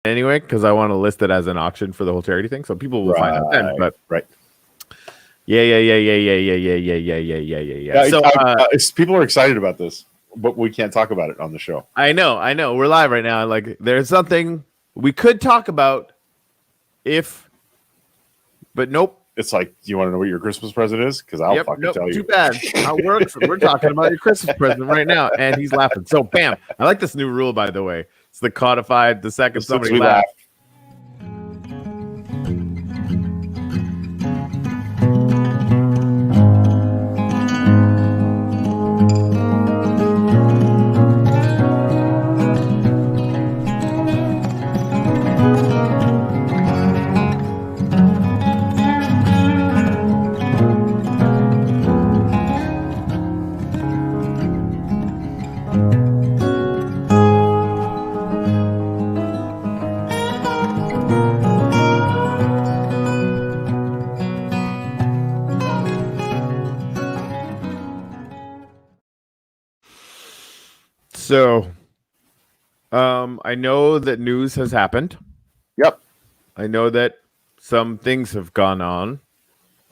anyway because I want to list it as an auction for the whole charity thing, so people will find out then. But yeah. So people are excited about this, but we can't talk about it on the show. I know. We're live right now. Like, there's something we could talk about but nope. It's like, do you want to know what your Christmas present is? Because I'll fucking tell you. Too bad. How it works? We're talking about your Christmas present right now, and he's laughing. So, bam! I like this new rule, by the way. It's the codified. The second somebody laughs. So, I know that news has happened. Yep. I know that some things have gone on.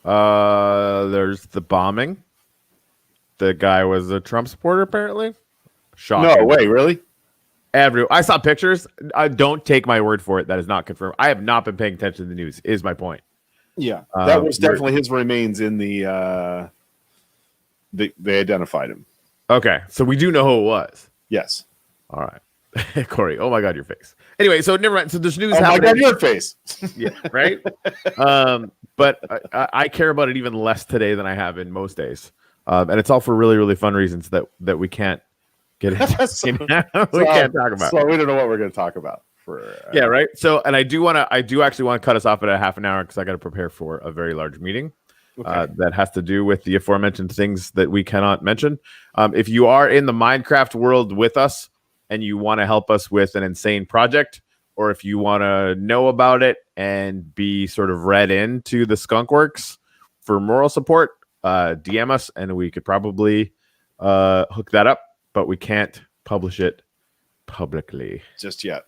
There's the bombing. The guy was a Trump supporter, apparently. Shocking. No way, really? I saw pictures. Don't take my word for it. That is not confirmed. I have not been paying attention to the news, is my point. Yeah. That was definitely his remains in the... They identified him. Okay. So we do know who it was. Yes. All right. Corey, oh my God, your face. Anyway, so never mind. So there's news happening. Oh my God, your face. Yeah, right? But I care about it even less today than I have in most days. And it's all for really, really fun reasons that we can't get into. We can't talk about. So we don't know what we're going to talk about. Yeah, right? So, and I do actually want to cut us off at a half an hour because I got to prepare for a very large meeting. Okay. That has to do with the aforementioned things that we cannot mention. If you are in the Minecraft world with us and you want to help us with an insane project, or if you want to know about it and be sort of read into the Skunk Works for moral support, DM us and we could probably hook that up, but we can't publish it publicly. Just yet.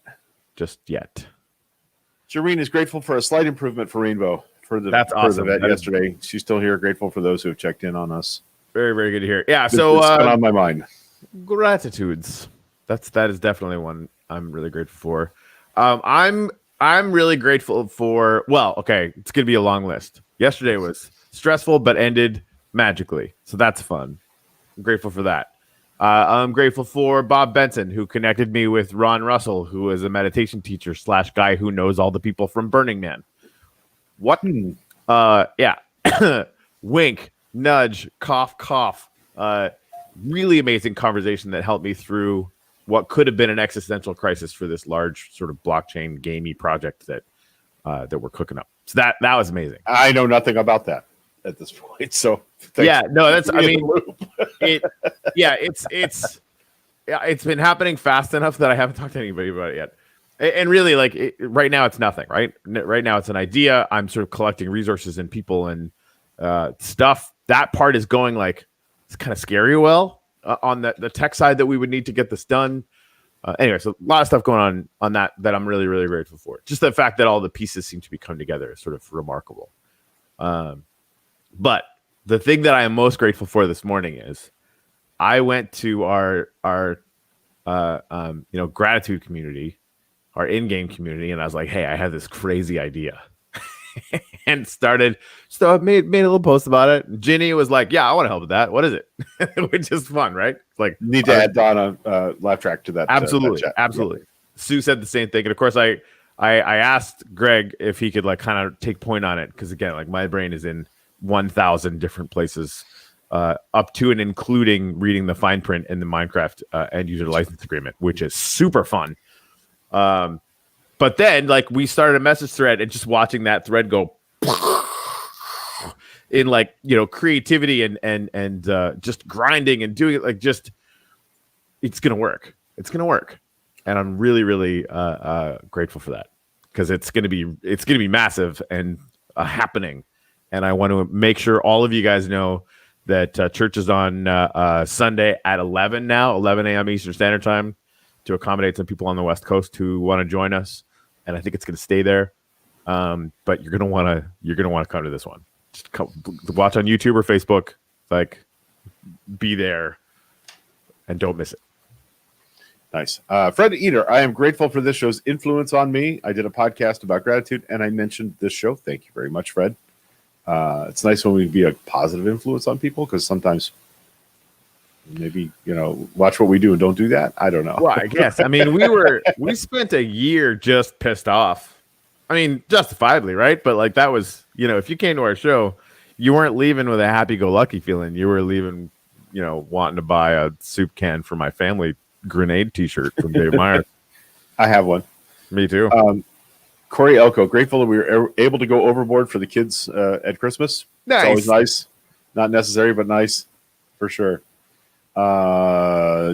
Jareen is grateful for a slight improvement for Rainbow. That's awesome. For the event yesterday. She's still here. Grateful for those who have checked in on us. Very, very good to hear. Yeah. It's been on my mind. Gratitudes. That is definitely one I'm really grateful for. I'm really grateful for. Well, okay, it's gonna be a long list. Yesterday was stressful, but ended magically, so that's fun. I'm grateful for that. I'm grateful for Bob Benson, who connected me with Ron Russell, who is a meditation teacher / guy who knows all the people from Burning Man. What? Yeah. Wink, nudge, cough. Really amazing conversation that helped me through what could have been an existential crisis for this large sort of blockchain gamey project that we're cooking up. So that was amazing. I know nothing about that at this point. So yeah, no, that's, I mean, it's been happening fast enough that I haven't talked to anybody about it yet. And really, like, right now, it's nothing, right? Right now, it's an idea. I'm sort of collecting resources and people and stuff. That part is going, like, it's kind of scary well on the tech side that we would need to get this done. Anyway, so a lot of stuff going on that I'm really, really grateful for. Just the fact that all the pieces seem to be coming together is sort of remarkable. But the thing that I am most grateful for this morning is I went to our gratitude community, our in-game community, and I was like, hey, I have this crazy idea. And so I made a little post about it. Ginny was like, yeah, I want to help with that. What is it? Which is fun, right? Like, need to add Don a laugh track to that. Absolutely. That absolutely. Yeah. Sue said the same thing. And of course I asked Greg if he could like kind of take point on it. Cause again, like my brain is in 1,000 different places, up to and including reading the fine print in the Minecraft end user license agreement, which is super fun. But then like we started a message thread and just watching that thread go in like, creativity and just grinding and doing it, like just, it's going to work. It's going to work. And I'm really, really grateful for that because it's going to be massive and happening. And I want to make sure all of you guys know that church is on Sunday at 11 a.m. Eastern Standard Time to accommodate some people on the West Coast who want to join us. and I think it's going to stay there. But you're gonna want to come to this one. Just watch on YouTube or Facebook. Like, be there and don't miss it. Nice. Fred Eater, I am grateful for this show's influence on me. I did a podcast about gratitude and I mentioned this show. Thank you very much, Fred. It's nice when we be a positive influence on people, because sometimes maybe, watch what we do and don't do that. I don't know. Well, I guess. I mean, we spent a year just pissed off. I mean, justifiably, right? But like, that was, if you came to our show, you weren't leaving with a happy-go-lucky feeling. You were leaving, wanting to buy a soup can for my family grenade T-shirt from Dave Myers. I have one. Me too. Corey Elko, grateful that we were able to go overboard for the kids at Christmas. Nice. It's always nice. Not necessary, but nice for sure.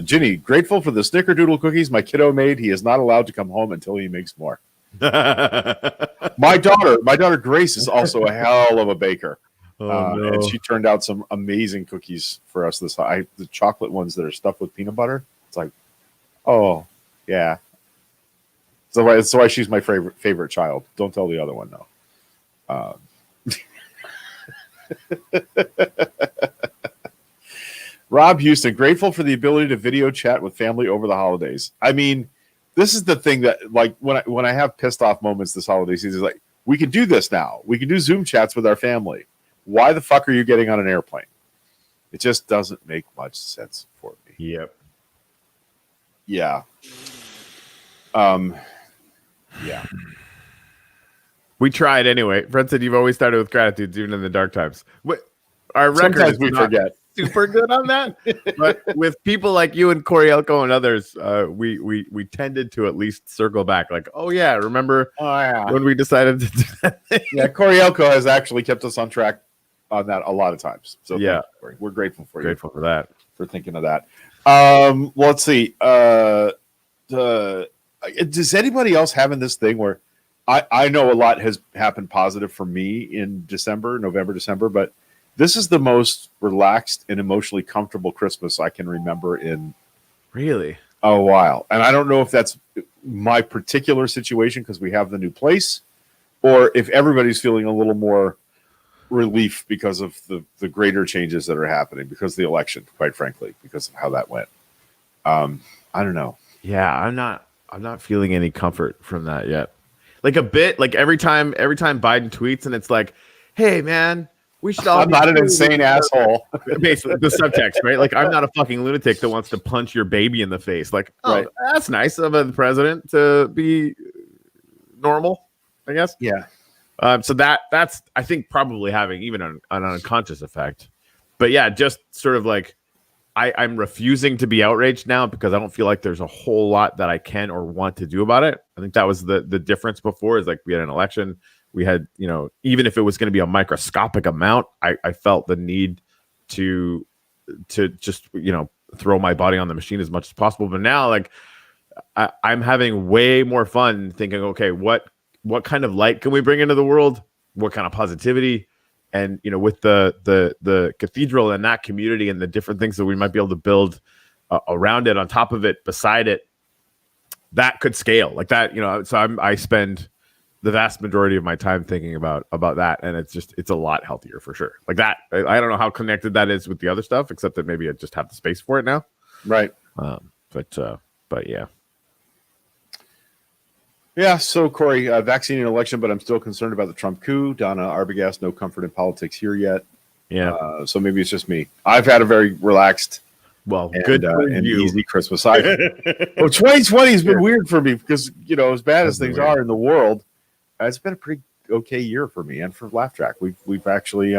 Ginny, grateful for the snickerdoodle cookies my kiddo made. He is not allowed to come home until he makes more. My daughter Grace is also a hell of a baker. No. And she turned out some amazing cookies for us the chocolate ones that are stuffed with peanut butter. It's like, oh yeah. So that's why she's my favorite child. Don't tell the other one though. Rob Houston, grateful for the ability to video chat with family over the holidays. I mean, this is the thing that, like, when I have pissed off moments this holiday season, is like, we can do this now. We can do Zoom chats with our family. Why the fuck are you getting on an airplane? It just doesn't make much sense for me. Yep. Yeah. Yeah. We tried anyway. Fred said you've always started with gratitude, even in the dark times. Our record Sometimes we forget. Super good on that, but with people like you and Corey Elko and others, we tended to at least circle back. Like, oh yeah, remember when we decided to do that? Yeah, Corey Elko has actually kept us on track on that a lot of So yeah, we're grateful for you for that, for thinking of that. Let's see. Does anybody else having this thing where I know a lot has happened positive for me in November, December, but this is the most relaxed and emotionally comfortable Christmas I can remember in really a while. And I don't know if that's my particular situation because we have the new place, or if everybody's feeling a little more relief because of the greater changes that are happening because of the election, quite frankly, because of how that went. I don't know. Yeah, I'm not feeling any comfort from that yet. Like a bit, like every time Biden tweets and it's like, hey man, we should all. I'm not an insane asshole. Basically, the subtext, right? Like, I'm not a fucking lunatic that wants to punch your baby in the face. Like, right. That's nice of the president to be normal, I guess. Yeah. So that's I think probably having even an unconscious effect. But yeah, just sort of like I'm refusing to be outraged now because I don't feel like there's a whole lot that I can or want to do about it. I think that was the difference before, is like we had an election. We had, even if it was going to be a microscopic amount, I felt the need to just, throw my body on the machine as much as possible. But now, like, I'm having way more fun thinking, okay, what kind of light can we bring into the world? What kind of positivity? And, with the cathedral and that community and the different things that we might be able to build around it, on top of it, beside it, that could scale like that, So I spend the vast majority of my time thinking about that, and it's a lot healthier for sure. Like that, I don't know how connected that is with the other stuff, except that maybe I just have the space for it now. Right. But yeah. Yeah. So Corey, vaccine and election, but I'm still concerned about the Trump coup. Donna Arbogast, no comfort in politics here yet. Yeah. So maybe it's just me. I've had a very relaxed, good and easy Christmas. 2020 has been weird for me because as bad as things are in the world, it's been a pretty okay year for me and for Laugh Track. We've actually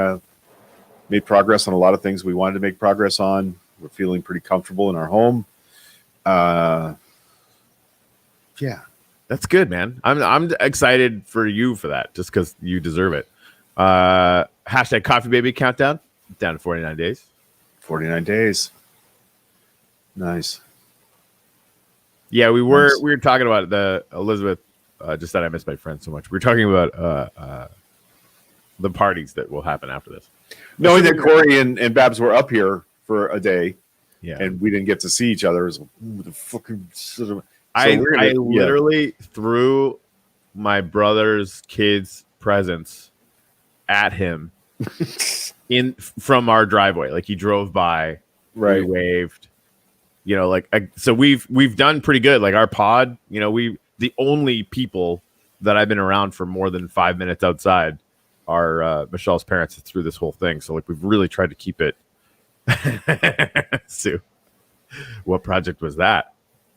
made progress on a lot of things we wanted to make progress on. We're feeling pretty comfortable in our home. Yeah, that's good, man. I'm excited for you for that, just because you deserve it. Hashtag Coffee Baby countdown down to 49 days. 49 days. Nice. Yeah, we were talking about the Elizabeth. Just that I miss my friends so much. We're talking about the parties that will happen after this. Knowing that Corey and Babs were up here for a day, yeah, and we didn't get to see each other. The fucking. I literally threw my brother's kids' presents at him from our driveway. Like he drove by, Right. we waved. So we've done pretty good. Like our pod, the only people that I've been around for more than 5 minutes outside are Michelle's parents through this whole thing. So like we've really tried to keep it. Sue, what project was that?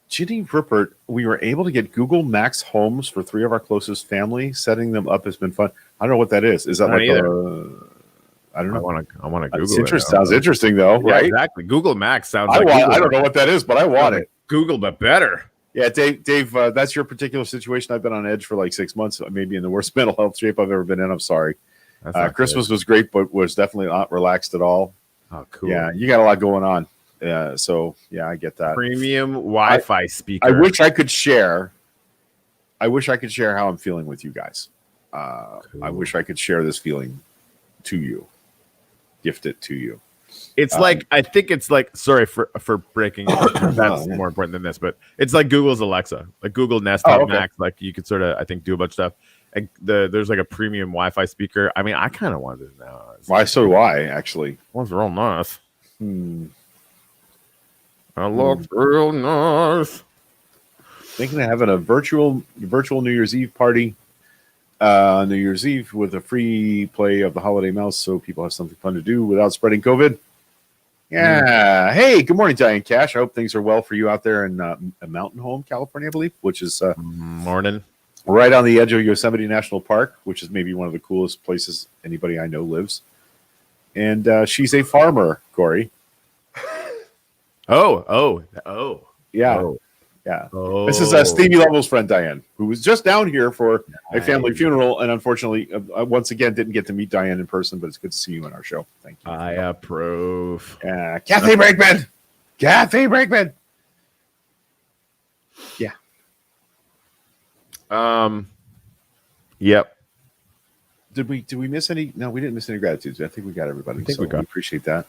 Ginny Rupert, we were able to get Google Max homes for 3 of our closest family. Setting them up has been fun. I don't know what that is. Is that like I don't know. I want to Google it's it. Sounds interesting though, yeah, right? Exactly. Google Max sounds I don't know what that is, but I want it. Google, but better. Yeah, Dave, that's your particular situation. I've been on edge for like 6 months, maybe in the worst mental health shape I've ever been in. I'm sorry. Christmas was great, but was definitely not relaxed at all. Oh, cool. Yeah, you got a lot going on. So yeah, I get that. Premium Wi-Fi speaker. I wish I could share how I'm feeling with you guys. Cool. I wish I could share this feeling to you, gift it to you. It's I think it's like, sorry for breaking it. That's more important than this, but it's like Google's Alexa, like Google Nest Max. Like you could sort of, I think, do a bunch of stuff. And there's like a premium Wi-Fi speaker. I mean, I kind of wanted it now. Why? So do I, actually. One's real nice. I look real nice. Thinking of having a virtual New Year's Eve party. New Year's Eve with a free play of the Holiday Mouse, so people have something fun to do without spreading COVID. Yeah. Hey, good morning, Diane Cash. I hope things are well for you out there in Mountain Home, California, I believe, which is morning. Right on the edge of Yosemite National Park, which is maybe one of the coolest places anybody I know lives. And she's a farmer, Corey. Oh. Yeah. Oh. Yeah. Oh. This is Stevie Lovell's friend, Diane, who was just down here for a family funeral. And unfortunately, once again, didn't get to meet Diane in person, but it's good to see you on our show. Thank you. I approve. Kathy Brakeman. Kathy Brakeman. Yeah. Yep. Did we miss any? No, we didn't miss any gratitudes. I think we got everybody. I think we appreciate that.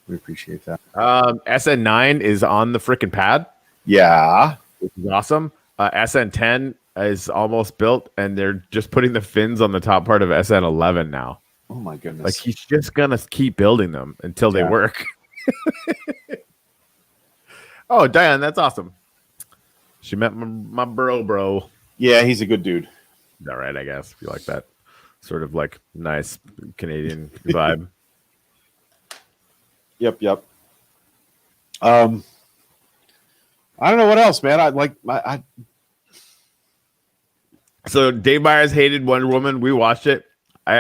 We appreciate that. SN9 is on the freaking pad. Yeah. Which is awesome. SN10 is almost built, and they're just putting the fins on the top part of SN11 now. Oh my goodness. Like he's just gonna keep building them until they work. Oh, Diane, that's awesome. She met my bro. Yeah, he's a good dude. All right, I guess, if you like that sort of like nice Canadian vibe. Yep. I don't know what else, man. So Dave Myers hated Wonder Woman. We watched it. My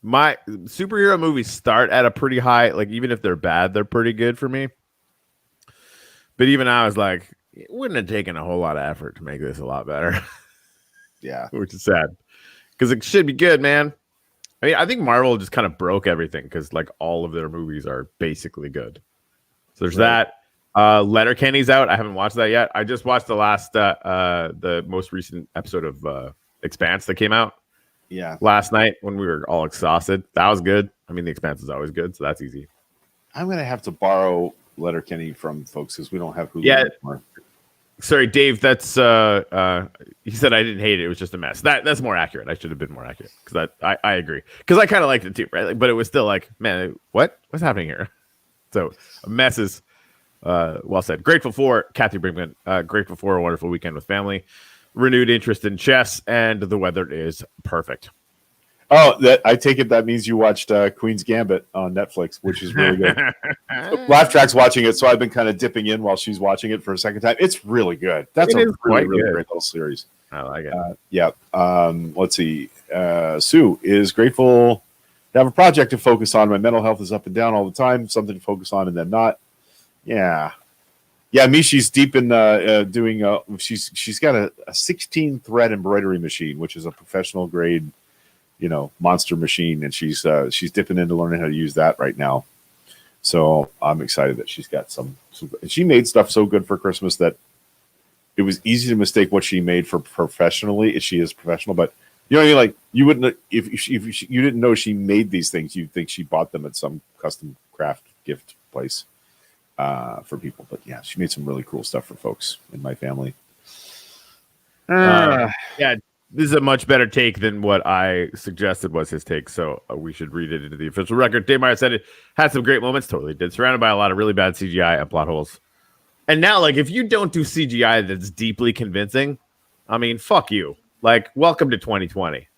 superhero movies start at a pretty high, like even if they're bad, they're pretty good for me. But even I was like, it wouldn't have taken a whole lot of effort to make this a lot better. Yeah. Which is sad. Because it should be good, man. I mean, I think Marvel just kind of broke everything because like all of their movies are basically good. So there's that. Letterkenny's out. I haven't watched that yet. I just watched the most recent episode of Expanse that came out. Yeah. Last night when we were all exhausted. That was good. I mean, the Expanse is always good, so that's easy. I'm gonna have to borrow Letterkenny from folks because we don't have Hulu anymore. Sorry, Dave. That's he said I didn't hate it. It was just a mess. That's more accurate. I should have been more accurate because I agree because I kind of liked it too, right? Like, but it was still like, man, what's happening here? So a mess is well said. Grateful for Kathy Brinkman. Grateful for a wonderful weekend with family. Renewed interest in chess, and the weather is perfect. Oh, I take it that means you watched Queen's Gambit on Netflix, which is really good. Laugh Track's watching it, so I've been kind of dipping in while she's watching it for a second time. It's really good. That's a really great little series. I like it. Yeah. Let's see. Sue is grateful to have a project to focus on. My mental health is up and down all the time. Something to focus on and then not. Yeah. Yeah, she's deep in doing. She's got a 16 thread embroidery machine, which is a professional grade, monster machine, and she's dipping into learning how to use that right now. So I'm excited that she's got some. She made stuff so good for Christmas that it was easy to mistake what she made for professionally. She is professional, but you know what I mean? Like you wouldn't if you didn't know she made these things, you'd think she bought them at some custom craft gift place for people. But yeah, she made some really cool stuff for folks in my family. Yeah, this is a much better take than what I suggested was his take. So we should read it into the official record. Dave Meyer said it had some great moments. Totally did. Surrounded by a lot of really bad CGI and plot holes. And now, like, if you don't do CGI that's deeply convincing, I mean, fuck you. Like, welcome to 2020.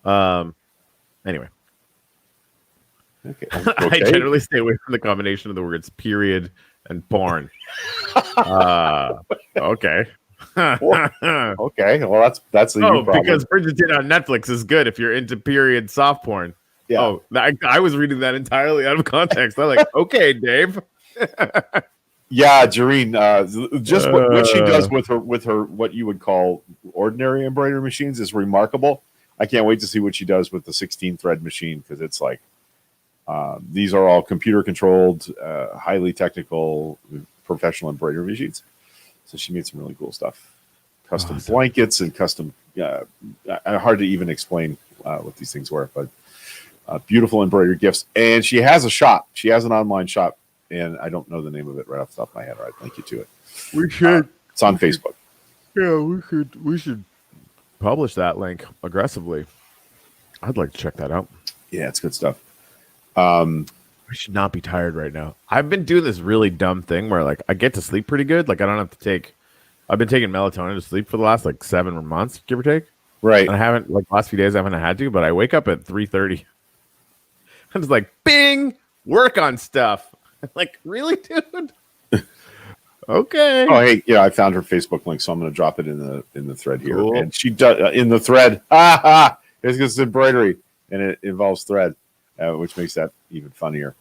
Anyway. Okay. I generally stay away from the combination of the words period and porn. Okay. Okay. Well, that's a you problem. Because Bridgerton on Netflix is good if you're into period soft porn. Yeah. Oh, I was reading that entirely out of context. I'm like, okay, Dave. Yeah, Jareen, just what she does with her what you would call ordinary embroidery machines is remarkable. I can't wait to see what she does with the 16 thread machine, because it's like these are all computer controlled, highly technical, professional embroidery machines. So she made some really cool stuff, custom blankets and custom. Hard to even explain what these things were, but beautiful embroidery gifts. And she has a shop. She has an online shop. And I don't know the name of it right off the top of my head, or I'd link you to it. We should. It's on Facebook. Yeah, we should publish that link aggressively. I'd like to check that out. Yeah, it's good stuff. I should not be tired right now. I've been doing this really dumb thing where, like, I get to sleep pretty good. Like, I don't have to take. I've been taking melatonin to sleep for the last like 7 months, give or take. Right. And I haven't, like, last few days I haven't had to, but I wake up at 3:30. I'm just like, bing, work on stuff. Like, really, dude? Okay. Oh, hey, yeah, I found her Facebook link, so I'm going to drop it in the thread here. Cool. And she does in the thread. It's this embroidery, and it involves thread, which makes that even funnier.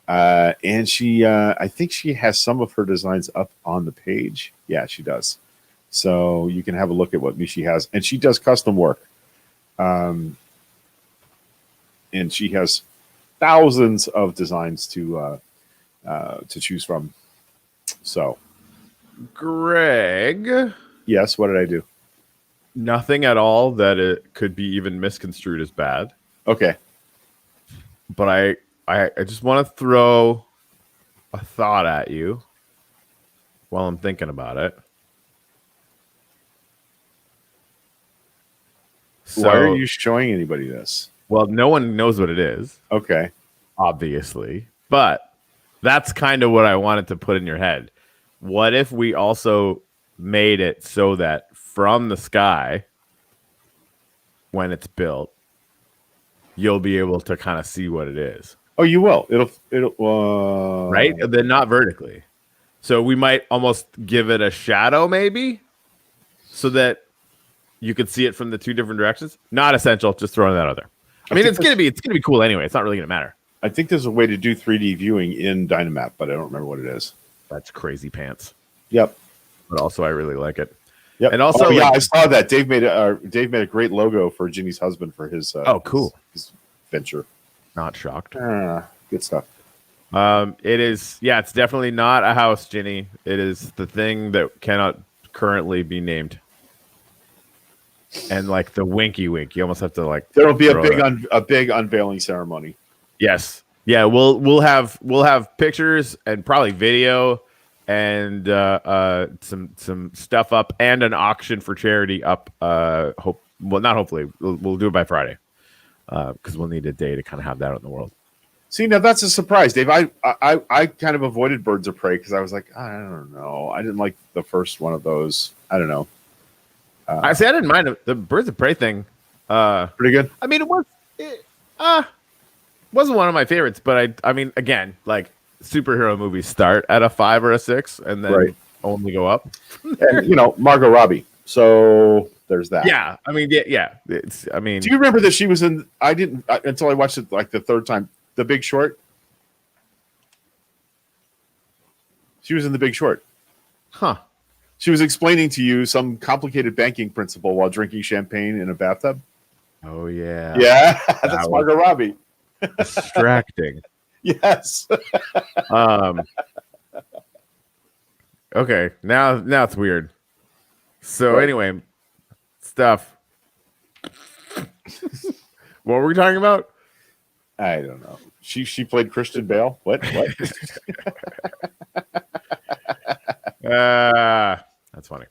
And she, I think she has some of her designs up on the page. Yeah, she does. So you can have a look at what she has, and she does custom work. And she has thousands of designs to choose from. So, Greg, yes, what did I do? nothing at all that it could be even misconstrued as bad. Okay. But I just want to throw a thought at you while I'm thinking about it. So, why are you showing anybody this? Well, no one knows what it is. Okay. Obviously. But that's kind of what I wanted to put in your head. What if we also made it so that from the sky, when it's built, you'll be able to kind of see what it is? Oh, you will. It'll right? Then not vertically. So we might almost give it a shadow, maybe, so that you could see it from the two different directions. Not essential. Just throwing that out there. I mean, it's gonna be cool anyway. It's not really gonna matter. I think there's a way to do 3D viewing in Dynamap, but I don't remember what it is. That's crazy pants. Yep. But also, I really like it. Yep. And also, yeah, I saw that Dave made a great logo for Ginny's husband for his cool his venture. Not shocked. Good stuff. It is. Yeah, it's definitely not a house, Ginny. It is the thing that cannot currently be named. And like the winky wink, you almost have to like. There'll be a big unveiling ceremony. Yes. Yeah. We'll have pictures and probably video and some stuff up and an auction for charity up. Not hopefully. We'll do it by Friday because we'll need a day to kind of have that out in the world. See, now that's a surprise, Dave. I kind of avoided Birds of Prey because I was like, I don't know. I didn't like the first one of those. I don't know. I didn't mind the Birds of Prey thing. Pretty good. I mean, wasn't one of my favorites, but I mean, again, like superhero movies start at a 5 or a 6 and then only go up. And Margot Robbie. So there's that. Yeah, I mean, yeah. Do you remember that she was in? I didn't until I watched it like the third time. The Big Short. She was in The Big Short. Huh. She was explaining to you some complicated banking principle while drinking champagne in a bathtub. Oh yeah. Yeah, that's Margot Robbie. Distracting. Yes. Okay. Now it's weird. So anyway, stuff. What were we talking about? I don't know. She played Christian Bale. What? That's funny.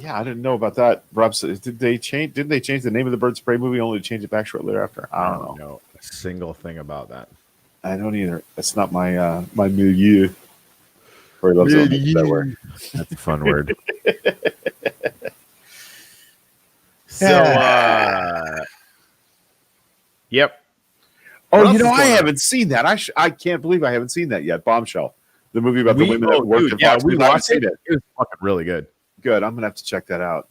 Yeah, I didn't know about that. Rob, did they change? Didn't they change the name of the Bird Spray movie only to change it back shortly after? I don't know a single thing about that. I don't either. That's not my my milieu. Corey loves that word. That's a fun word. So, yep. Oh, I haven't seen that. I can't believe I haven't seen that yet. Bombshell, the movie about the women that worked at Fox. We watched it. It was fucking really good. Good. I'm gonna have to check that out.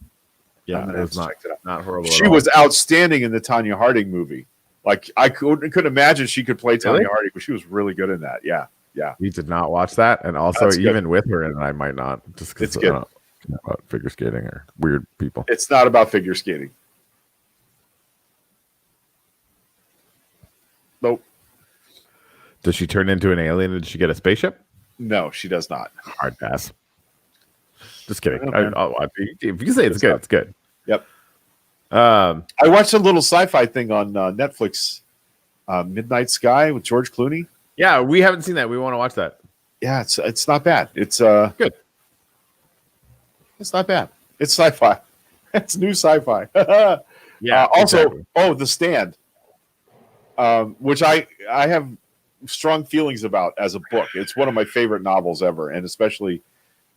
Yeah, it was not horrible. She was outstanding in the Tanya Harding movie. Like I couldn't imagine she could play Tanya Harding, but she was really good in that. Yeah. We did not watch that, and also even with her, and I might not just because it's good about figure skating or weird people. It's not about figure skating. Nope. Does she turn into an alien and does she get a spaceship? No, she does not. Hard pass. Just kidding. If you say it's good, it's good. Yep. I watched a little sci-fi thing on Netflix, Midnight Sky with George Clooney. Yeah, we haven't seen that. We want to watch that. Yeah, it's not bad. It's good. It's not bad. It's sci-fi. It's new sci-fi. Yeah. Also, exactly. The Stand, which I have strong feelings about as a book. It's one of my favorite novels ever, and especially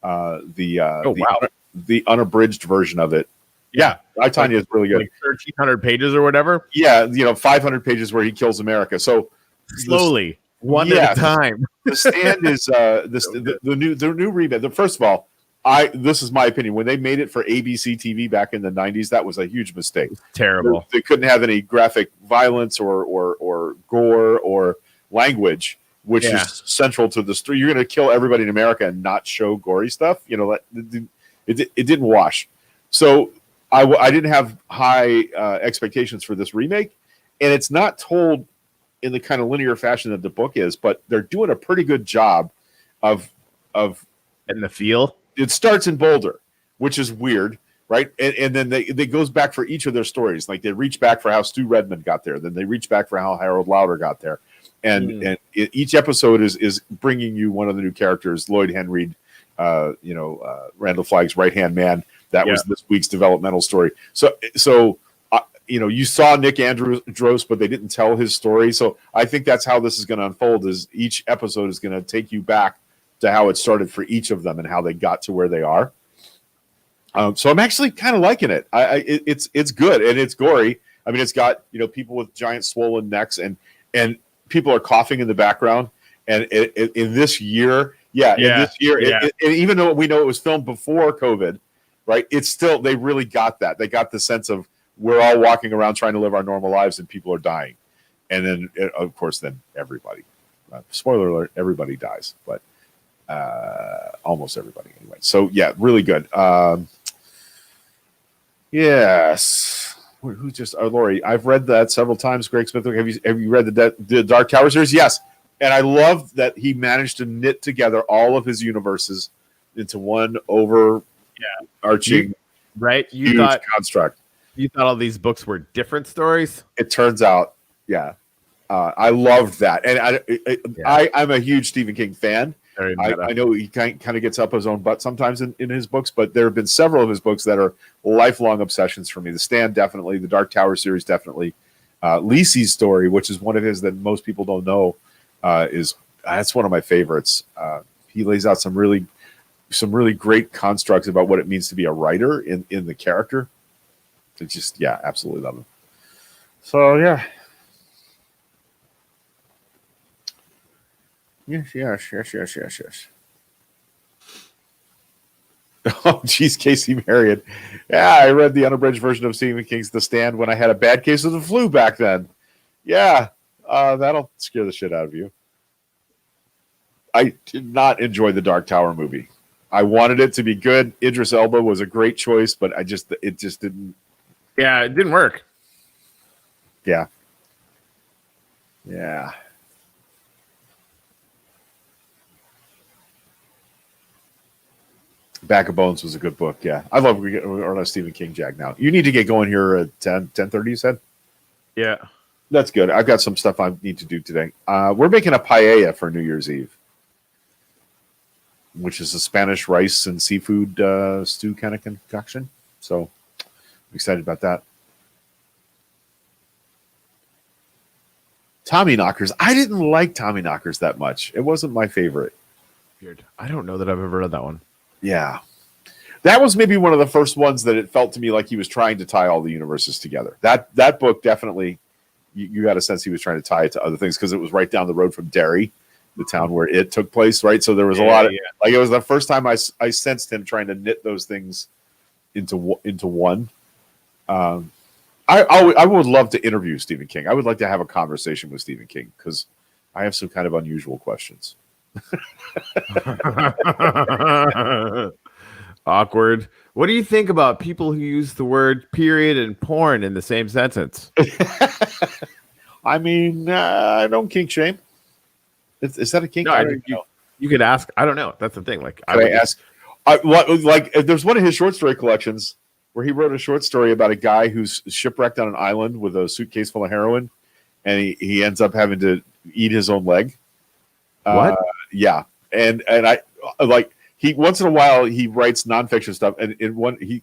the unabridged version of it. Yeah, Tanya is really good. Like 1,300 pages or whatever. Yeah, 500 pages where he kills America. So slowly, one at a time. The Stand is the new remake. First of all, this is my opinion. When they made it for ABC TV back in the 90s, that was a huge mistake. Terrible. They couldn't have any graphic violence or gore or language, which is central to the story. You're going to kill everybody in America and not show gory stuff. It didn't wash. So I didn't have high expectations for this remake, and it's not told in the kind of linear fashion that the book is, but they're doing a pretty good job of in the feel. It starts in Boulder, which is weird, right? And then they goes back for each of their stories. Like they reach back for how Stu Redmond got there, then they reach back for how Harold Lauder got there, and each episode is bringing you one of the new characters, Lloyd Henreid, Randall Flagg's right hand man. That was this week's developmental story. So you saw Nick Andros, but they didn't tell his story. So I think that's how this is going to unfold. Is each episode is going to take you back to how it started for each of them and how they got to where they are. So I'm actually kind of liking it. It's good and it's gory. I mean, it's got people with giant swollen necks and people are coughing in the background. And in this year, and even though we know it was filmed before COVID, right? It's still, they really got that. They got the sense of we're all walking around trying to live our normal lives and people are dying. And then, of course, then everybody, spoiler alert, everybody dies, but almost everybody anyway. So yeah, really good. Yes. Who just, Lori, I've read that several times. Greg Smith, have you read the Dark Tower series? Yes. And I love that he managed to knit together all of his universes into one overarching, huge construct. You thought all these books were different stories? It turns out, I loved that, and I'm a huge Stephen King fan. I know he kind of gets up his own butt sometimes in his books, but there have been several of his books that are lifelong obsessions for me. The Stand, definitely. The Dark Tower series, definitely. Lisey's story, which is one of his that most people don't know, that's one of my favorites. He lays out some really great constructs about what it means to be a writer in the character. It's just, absolutely love him. So Yes. Oh, geez, Casey Marion. Yeah, I read the unabridged version of Stephen King's The Stand when I had a bad case of the flu back then. Yeah, that'll scare the shit out of you. I did not enjoy the Dark Tower movie. I wanted it to be good. Idris Elba was a great choice, but it just didn't. Yeah, it didn't work. Yeah. Back of Bones was a good book. Yeah, I love we're on a Stephen King jag now. You need to get going here at 10:30. You said. Yeah, that's good. I've got some stuff I need to do today. We're making a paella for New Year's Eve. which is a Spanish rice and seafood stew kind of concoction. So I'm excited about that. Tommyknockers. I didn't like Tommyknockers that much. It wasn't my favorite. Weird. I don't know that I've ever read that one. Yeah. That was maybe one of the first ones that it felt to me like he was trying to tie all the universes together. That book definitely, you got a sense he was trying to tie it to other things because it was right down the road from Derry, the town where it took place, right? So there was a lot of, like, it was the first time I sensed him trying to knit those things into one. I would love to interview Stephen King. I would like to have a conversation with Stephen King because I have some kind of unusual questions. Awkward. What do you think about people who use the word period and porn in the same sentence? I mean, I don't kink shame. Is that a kink? No, you could ask. I don't know. That's the thing. Like, I would ask. Like, there's one of his short story collections where he wrote a short story about a guy who's shipwrecked on an island with a suitcase full of heroin, and he ends up having to eat his own leg. What? Yeah, and I like. He once in a while he writes nonfiction stuff, and in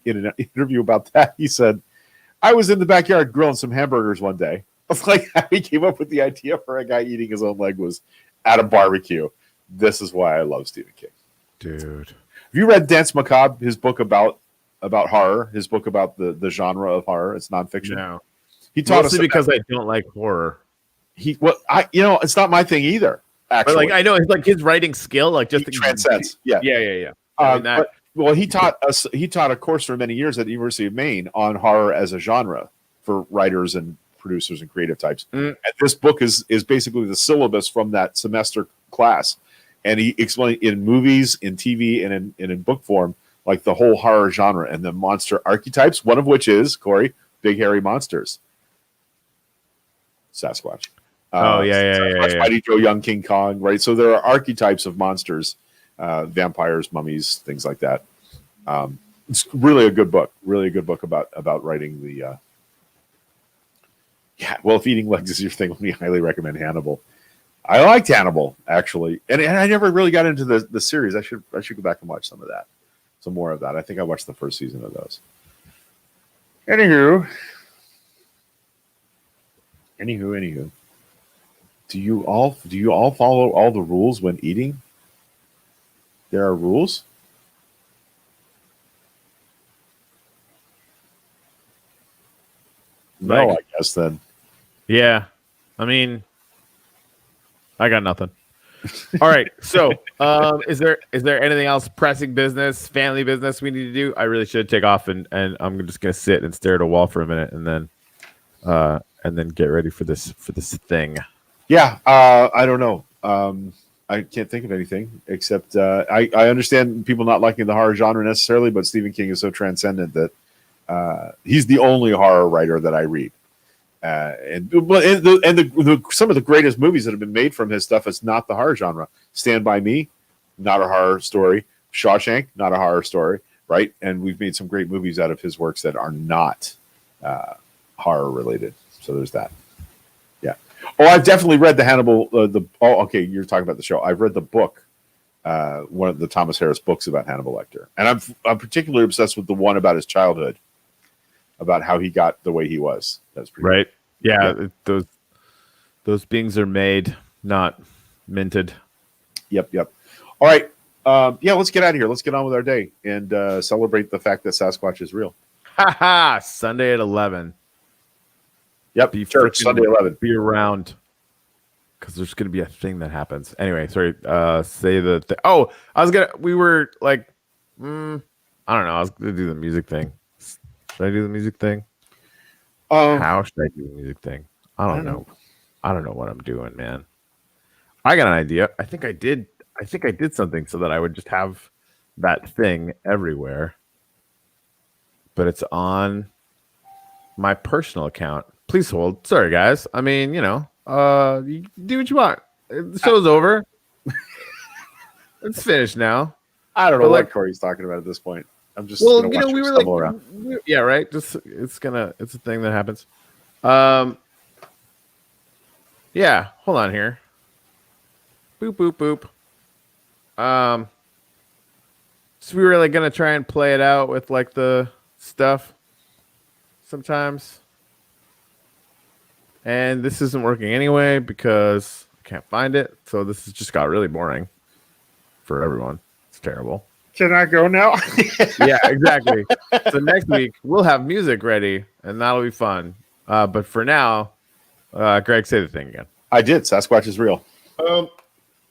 an interview about that he said, "I was in the backyard grilling some hamburgers one day." It's like how he came up with the idea for a guy eating his own leg was at a barbecue. This is why I love Stephen King, dude. Have you read Dance Macabre? His book about horror. His book about the genre of horror. It's nonfiction. No, he taught mostly us because I don't like horror. It's not my thing either. Actually, but like I know it's like his writing skill, like just transcends. Yeah. I mean, he taught a course for many years at the University of Maine on horror as a genre for writers and producers and creative types. And this book is basically the syllabus from that semester class. And he explained in movies, in TV, and in book form, like the whole horror genre and the monster archetypes, one of which is, Corey, big hairy monsters. Sasquatch. Mighty Joe, Young King Kong, right? So there are archetypes of monsters, vampires, mummies, things like that. It's really a good book. Really a good book about writing the. Well, if eating legs is your thing, let me highly recommend Hannibal. I liked Hannibal actually, and I never really got into the series. I should go back and watch some of that, some more of that. I think I watched the first season of those. Anywho. Do you all follow all the rules when eating? There are rules? No, I guess then. Yeah. I mean, I got nothing. All right. So, is there anything else, pressing business, family business we need to do? I really should take off and I'm just gonna sit and stare at a wall for a minute and then get ready for this thing. Yeah, I don't know. I can't think of anything except I understand people not liking the horror genre necessarily, but Stephen King is so transcendent that he's the only horror writer that I read. And some of the greatest movies that have been made from his stuff is not the horror genre. Stand By Me, not a horror story. Shawshank, not a horror story, right? And we've made some great movies out of his works that are not horror related. So there's that. Yeah. Oh, I've definitely read the Hannibal. Okay, you're talking about the show. I've read the book, one of the Thomas Harris books about Hannibal Lecter, and I'm particularly obsessed with the one about his childhood, about how he got the way he was. That's pretty right. Cool. Yeah, those beings are made, not minted. Yep. All right. Let's get out of here. Let's get on with our day and celebrate the fact that Sasquatch is real. Sunday at 11. Yep, church Sunday 11. Be around because there's going to be a thing that happens. Anyway, sorry. Say the. We were like, I don't know. I was going to do the music thing. Should I do the music thing? How should I do the music thing? I don't know. I don't know what I'm doing, man. I got an idea. I think I did something so that I would just have that thing everywhere. But it's on my personal account. Please hold. Sorry, guys. I mean, you do what you want. The show's over. It's finished now. I don't know what Corey's talking about at this point. I'm just we were like, yeah, right. Just it's a thing that happens. Yeah. Hold on here. Boop boop boop. So we were like gonna try and play it out with like the stuff sometimes. And this isn't working anyway because I can't find it. So this has just got really boring for everyone. It's terrible. Can I go now? Yeah, exactly. So next week we'll have music ready and that'll be fun. But for now, Greg, say the thing again. I did. Sasquatch is real.